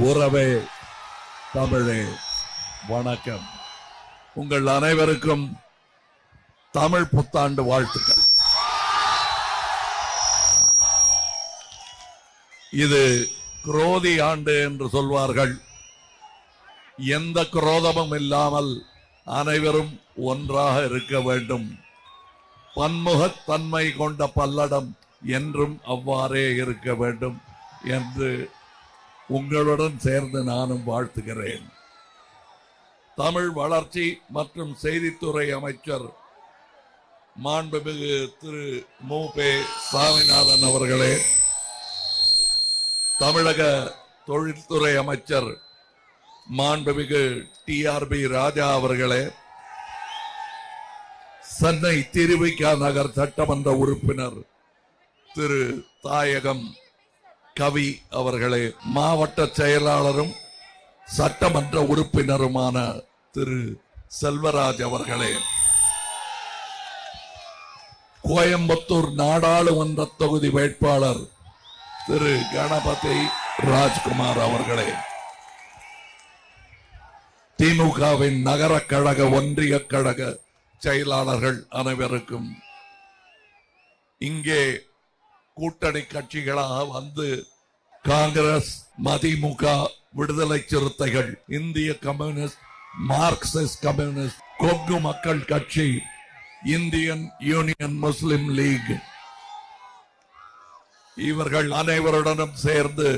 உறவே தமிழே வணக்கம். உங்கள் அனைவருக்கும் தமிழ் புத்தாண்டு வாழ்த்துக்கள். இது குரோதி ஆண்டு என்று சொல்வார்கள். எந்த குரோதமும் இல்லாமல் அனைவரும் ஒன்றாக இருக்க வேண்டும். பன்முகத்தன்மை கொண்ட பல்லடம் என்றும் அவ்வாறே இருக்க வேண்டும் என்று உங்களுடன் சேர்ந்து நானும் வாழ்த்துகிறேன். தமிழ் வளர்ச்சி மற்றும் செய்தித்துறை அமைச்சர் மாண்புமிகு திரு மு. பெ. சாமிநாதன் அவர்களே, தமிழக தொழில்துறை அமைச்சர் மாண்புமிகு டி.ஆர்.பி. ராஜா அவர்களே, சென்னை திருவிக நகர் சட்டமன்ற உறுப்பினர் திரு தாயகம் கவி அவர்களே, மாவட்ட செயலாளரும் சட்டமன்ற உறுப்பினருமான திரு செல்வராஜ் அவர்களே, கோயம்புத்தூர் நாடாளுமன்ற தொகுதி வேட்பாளர் திரு கணபதி ராஜ்குமார் அவர்களே, திமுகவின் நகர கழக ஒன்றிய கழக செயலாளர்கள் அனைவருக்கும், இங்கே கூட்டணி கட்சிகளாக வந்து காங்கிரஸ், மதிமுக, விடுதலை சிறுத்தைகள், இந்திய கம்யூனிஸ்ட், மார்க்சிஸ்ட் கம்யூனிஸ்ட், கொங்கு மக்கள் கட்சி, இந்தியன் யூனியன் முஸ்லிம் லீக், இவர்கள் அனைவருடனும் சேர்ந்து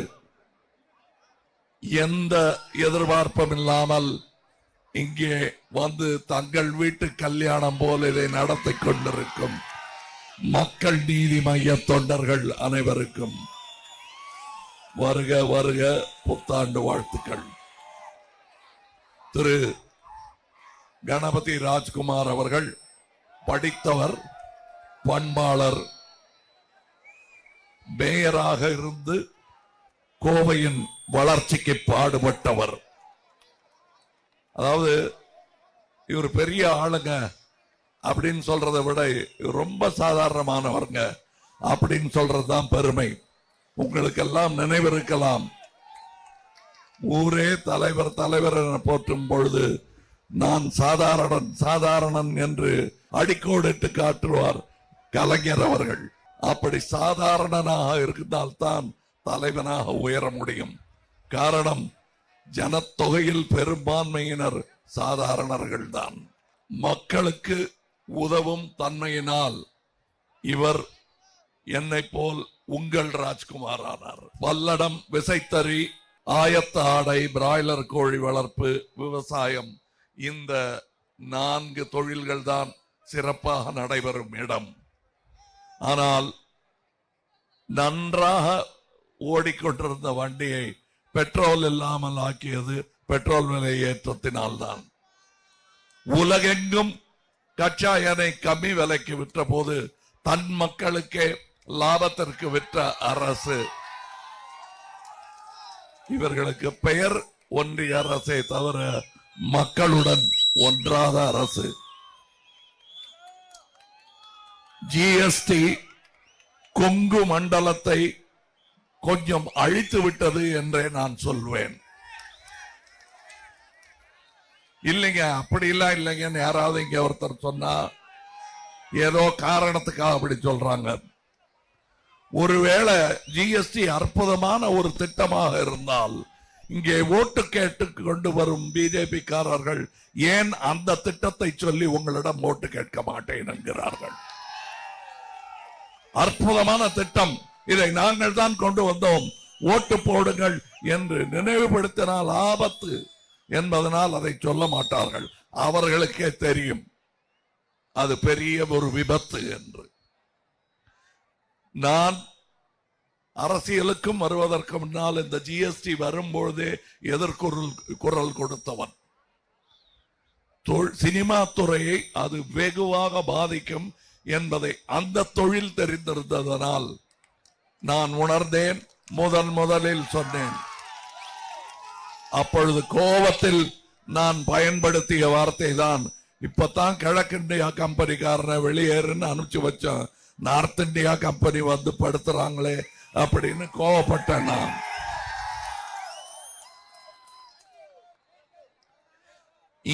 எந்த எதிர்பார்ப்பும் இல்லாமல் இங்கே வந்து தங்கள் வீட்டு கல்யாணம் போல இதை நடத்தி கொண்டிருக்கும் மக்கள் நீதி மைய தொண்டர்கள் அனைவருக்கும் வருக வருக புத்தாண்டு வாழ்த்துக்கள். திரு கணபதி ராஜ்குமார் அவர்கள் படித்தவர், பண்பாளர், மேயராக இருந்து கோவையின் வளர்ச்சிக்கு பாடுபட்டவர். அதாவது இவர் பெரிய ஆளுங்க அப்படின்னு சொல்றதை விட ரொம்ப சாதாரணமானவர்ங்க அப்படின்னு சொல்றதுதான் பெருமை. உங்களுக்கு எல்லாம் நினைவிருக்கலாம், ஊரே தலைவர் தலைவர் என போற்றும் பொழுது நான் சாதாரணன் என்று அடிக்கோடிட்டு காட்டுவார் கலைஞர் அவர்கள். அப்படி சாதாரணனாக இருந்தால்தான் தலைவனாக உயர முடியும். காரணம், ஜனத்தொகையில் பெரும்பான்மையினர் சாதாரணர்கள் தான். மக்களுக்கு உதவும் தன்மையினால் இவர் என்னை போல் உங்கள் ராஜ்குமார் ஆனார். பல்லடம், விசைத்தறி, ஆயத்த ஆடை, பிராய்லர் கோழி வளர்ப்பு, விவசாயம், இந்த 4 தொழில்கள் தான் சிறப்பாக நடைபெறும் இடம். ஆனால் நன்றாக ஓடிக்கொண்டிருந்த வண்டியை பெட்ரோல் இல்லாமல் ஆக்கியது பெட்ரோல் விலை ஏற்றத்தினால்தான். உலகெங்கும் கச்சா எண்ணெய் கம்மி விலைக்கு விற்ற போது தன் மக்களுக்கே லாபத்திற்கு விற்ற அரசு. இவர்களுக்கு பெயர் ஒன்றிய அரசே தவிர மக்களுடன் ஒன்றாத அரசு. ஜிஎஸ்டி கொங்கு மண்டலத்தை கொஞ்சம் அழித்து விட்டது என்றே நான் சொல்வேன். இல்லைங்க, அப்படி எல்லாம் இல்லைங்கன்னு யாராவது இங்க ஒருத்தர் சொன்னா ஏதோ காரணத்துக்காக அப்படி சொல்றாங்க. ஒருவேளை ஜிஎஸ்டி அற்புதமான ஒரு திட்டமாக இருந்தால் இங்கே ஓட்டு கேட்டு கொண்டு வரும் பிஜேபி காரர்கள் ஏன் அந்த திட்டத்தை சொல்லி உங்களிடம் ஓட்டு கேட்க மாட்டேன் என்கிறார்கள்? அற்புதமான திட்டம், இதை நாங்கள் தான் கொண்டு வந்தோம், ஓட்டு போடுங்கள் என்று நினைவுபடுத்தினால் ஆபத்து என்பதனால் அதை சொல்ல மாட்டார்கள். அவர்களுக்கே தெரியும் அது பெரிய ஒரு விபத்து என்று. நான் அரசியலுக்கும் வருவதற்கு முன்னால் இந்த ஜிஎஸ்டி வரும்பொழுதே எதிர்குரல் கொடுத்தவன். சினிமா துறையை அது வெகுவாக பாதிக்கும் என்பதை அந்த தொழில் தெரிந்திருந்ததனால் நான் உணர்ந்தேன். முதலில் சொன்னேன். அப்பொழுது கோபத்தில் நான் பயன்படுத்திய வார்த்தை தான், இப்பதான் கிழக்கு இந்தியா கம்பெனிக்காரனை வெளியேறுன்னு அனுப்பிச்சு வச்சோம், நார்த் இந்தியா கம்பெனி வந்து படுத்துறாங்களே அப்படின்னு கோவப்பட்டேன் நான்.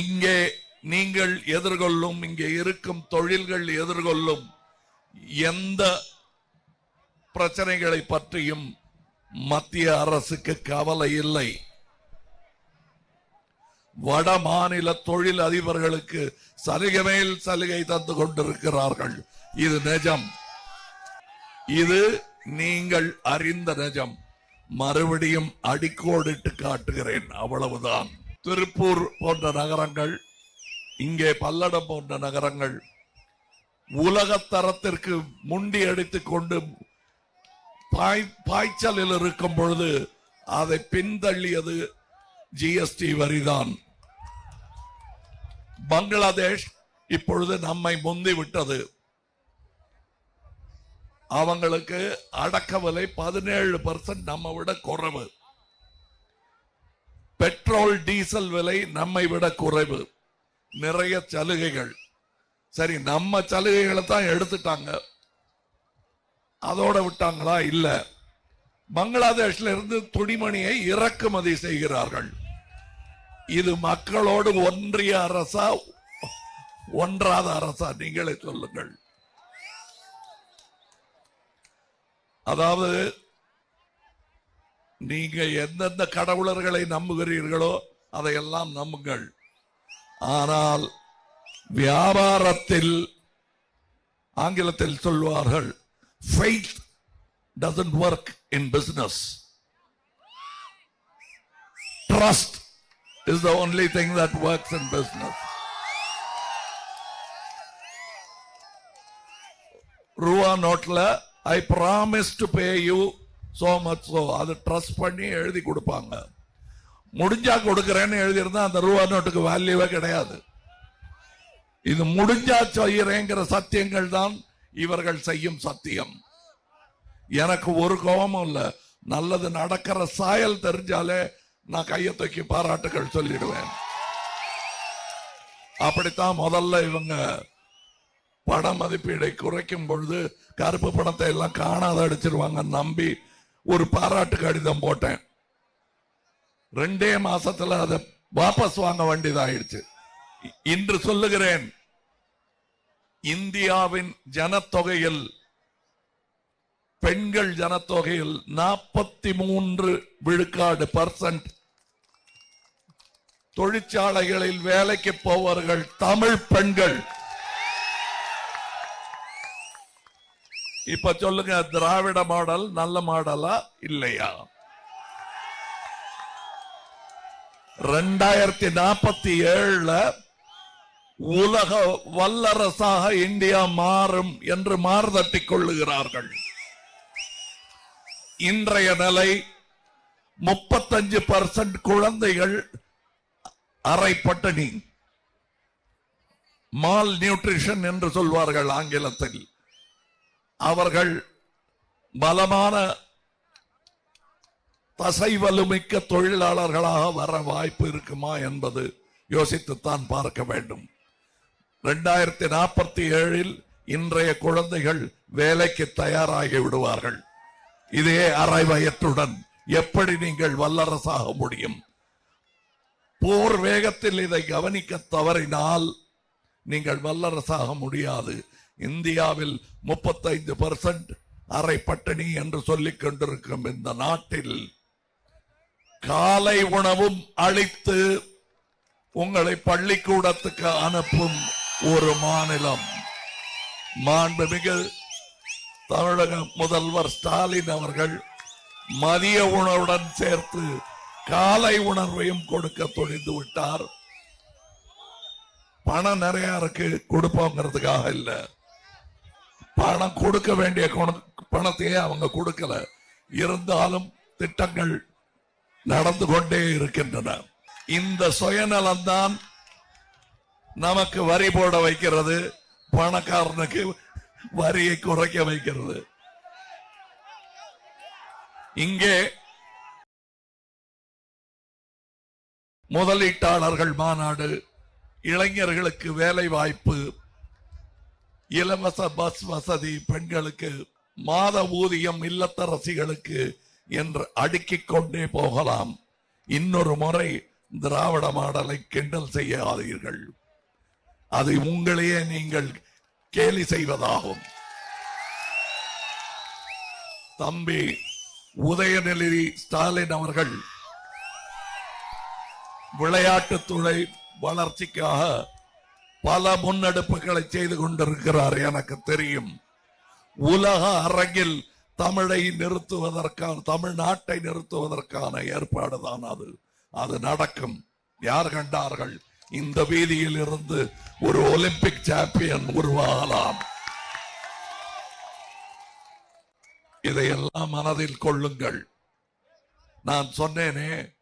இங்கே நீங்கள் எதிர்கொள்ளும், இங்கே இருக்கும் தொழில்கள் எதிர்கொள்ளும் எந்த பிரச்சனைகளை பற்றியும் மத்திய அரசுக்கு கவலை இல்லை. வட மாநில தொழில் அதிபர்களுக்கு சலுகை மேல் சலுகை தந்து கொண்டிருக்கிறார்கள். இது நிஜம், இது நீங்கள் அறிந்த நிஜம். மறுபடியும் அடிக்கோடிட்டு காட்டுகிறேன், அவ்வளவுதான். திருப்பூர் போன்ற நகரங்கள், இங்கே பல்லடம் போன்ற நகரங்கள் உலக தரத்திற்கு முண்டி அடித்துக் கொண்டு பாய்ச்சலில் இருக்கும் பொழுது அதை பின்தள்ளியது ஜிஎஸ்டி வரிதான். பங்களாதேஷ் இப்பொழுது நம்மை முந்தி விட்டது. அவங்களுக்கு அடக்க விலை 17% நம்ம விட குறைவு. பெட்ரோல் டீசல் விலை நம்மை விட குறைவு. நிறைய சலுகைகள். சரி, நம்ம சலுகைகளை தான் எடுத்துட்டாங்க, அதோட விட்டாங்களா? இல்ல, பங்களாதேஷ்ல இருந்து துணிமணியை இறக்குமதி செய்கிறார்கள். இது மக்களோடு ஒன்றிய அரசா ஒன்றாத அரசா? நீங்களே சொல்லுங்கள். அதாவது நீங்க எந்தெந்த கடவுளர்களை நம்புகிறீர்களோ அதையெல்லாம் நம்புங்கள். ஆனால் வியாபாரத்தில் ஆங்கிலத்தில் சொல்வார்கள், faith doesn't work in business. Trust is the only thing that works in business. ரூபா நோட்ல I promise to pay you so much, so அது ட்ரஸ்ட் பண்ணி எழுதி கொடுப்பாங்க. முடிஞ்சா கொடுக்கிறேன்னு எழுதியிருந்தா அந்த ரூபா நோட்டுக்கு வேல்யூவே கிடையாது. இது முடிஞ்சா செய்யறேங்கிற சத்தியங்கள் தான் இவர்கள் செய்யும் சத்தியம். எனக்கு ஒரு கோபமும் இல்ல. நல்லது நடக்கிற சாயல் தெரிஞ்சாலே நான் கையை தூக்கி பாராட்டுகள் சொல்லிடுவேன். அப்படித்தான் முதல்ல இவங்க பண மதிப்பீடை குறைக்கும் பொழுது கருப்பு பணத்தை எல்லாம் காணாத அடிச்சிருவாங்க நம்பி ஒரு பாராட்டு கடிதம் போட்டேன். 2 மாசத்துல அதை வாபஸ் வாங்க வேண்டியதாயிடுச்சு. இன்று சொல்லுகிறேன், இந்தியாவின் ஜனத்தொகையில், பெண்கள் ஜனத்தொகையில் 43% தொழிற்சாலைகளில் வேலைக்கு போவார்கள் தமிழ் பெண்கள். இப்ப சொல்லுங்க, திராவிட மாடல் நல்ல மாடலா இல்லையா? 2047 உலக வல்லரசாக இந்தியா மாறும் என்று மார்தட்டிக் கொள்ளுகிறார்கள். இன்றைய நிலை 35% குழந்தைகள் அரை பட்டினி, மால் நியூட்ரிஷன் என்று சொல்வார்கள் ஆங்கிலத்தில். அவர்கள் பலமான தசை வலுமிக்க தொழிலாளர்களாக வர வாய்ப்பு இருக்குமா என்பது யோசித்துத்தான் பார்க்க வேண்டும். 2047 இன்றைய குழந்தைகள் வேலைக்கு தயாராகி விடுவார்கள். இதே அரை வயத்துடன் எப்படி நீங்கள் வல்லரசாக முடியும்? போர் வேகத்தில் இதை கவனிக்க தவறினால் நீங்கள் வல்லரசாக முடியாது. இந்தியாவில் 35% அரை பட்டினி என்று சொல்லிக் கொண்டிருக்கும் இந்த நாட்டில் காலை உணவும் அளித்து உங்களை பள்ளிக்கூடத்துக்கு அனுப்பும் ஒரு மாநிலம். மாண்புமிகு தமிழக முதல்வர் ஸ்டாலின் அவர்கள் மதிய உணவுடன் சேர்த்து காலை உணர்வையும் கொடுக்க துணிந்து விட்டார். பணம் நிறைய இருக்கு, கொடுப்போங்கிறதுக்காக இல்ல. பணம் கொடுக்க வேண்டிய பணத்தையே அவங்க கொடுக்கல. இருந்தாலும் திட்டங்கள் நடந்து கொண்டே இருக்கின்றன. இந்த சுயநலம் தான் நமக்கு வரி போட வைக்கிறது, பணக்காரனுக்கு வரியை குறைக்க வைக்கிறது. இங்கே முதலீட்டாளர்கள் மாநாடு, இளைஞர்களுக்கு வேலை வாய்ப்பு, இலவச பஸ் வசதி, பெண்களுக்கு மாத ஊதியம், இல்லத்தரசிகளுக்கு என்று அடுக்கிக் கொண்டே போகலாம். இன்னொரு முறை திராவிட மாடலை கிண்டல் செய்யாதீர்கள். அது உங்களையே நீங்கள் கேலி செய்வதாகும். தம்பி உதயநிதி ஸ்டாலின் அவர்கள் விளையாட்டுத்துறை வளர்ச்சிக்காக பல முன்னெடுப்புகளை செய்து கொண்டிருக்கிறார். எனக்கு தெரியும். உலக அரங்கில் தமிழை நிறுத்துவதற்கான, தமிழ்நாட்டை நிறுத்துவதற்கான ஏற்பாடுதான் அது நடக்கும். யார் கண்டார்கள்? இந்த வீதியில் இருந்து ஒரு ஒலிம்பிக் சாம்பியன் உருவாகலாம். இதையெல்லாம் மனதில் கொள்ளுங்கள். நான் சொன்னேனே,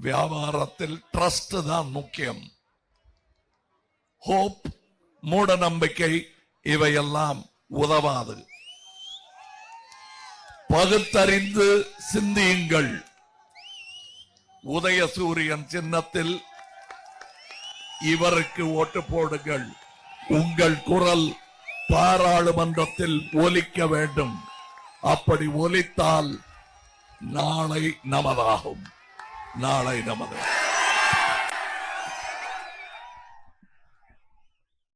வியாபாரத்தில் ட்ரஸ்ட் தான் முக்கியம். ஹோப், மூட நம்பிக்கை இவையெல்லாம் உதவாது. பகுத்தறிந்து சிந்தியுங்கள். உதயசூரியன் சின்னத்தில் இவருக்கு ஓட்டு போடுங்கள். உங்கள் குரல் பாராளுமன்றத்தில் ஒலிக்க வேண்டும். அப்படி ஒலித்தால் நாளை நமதாகும். நாளை நமது.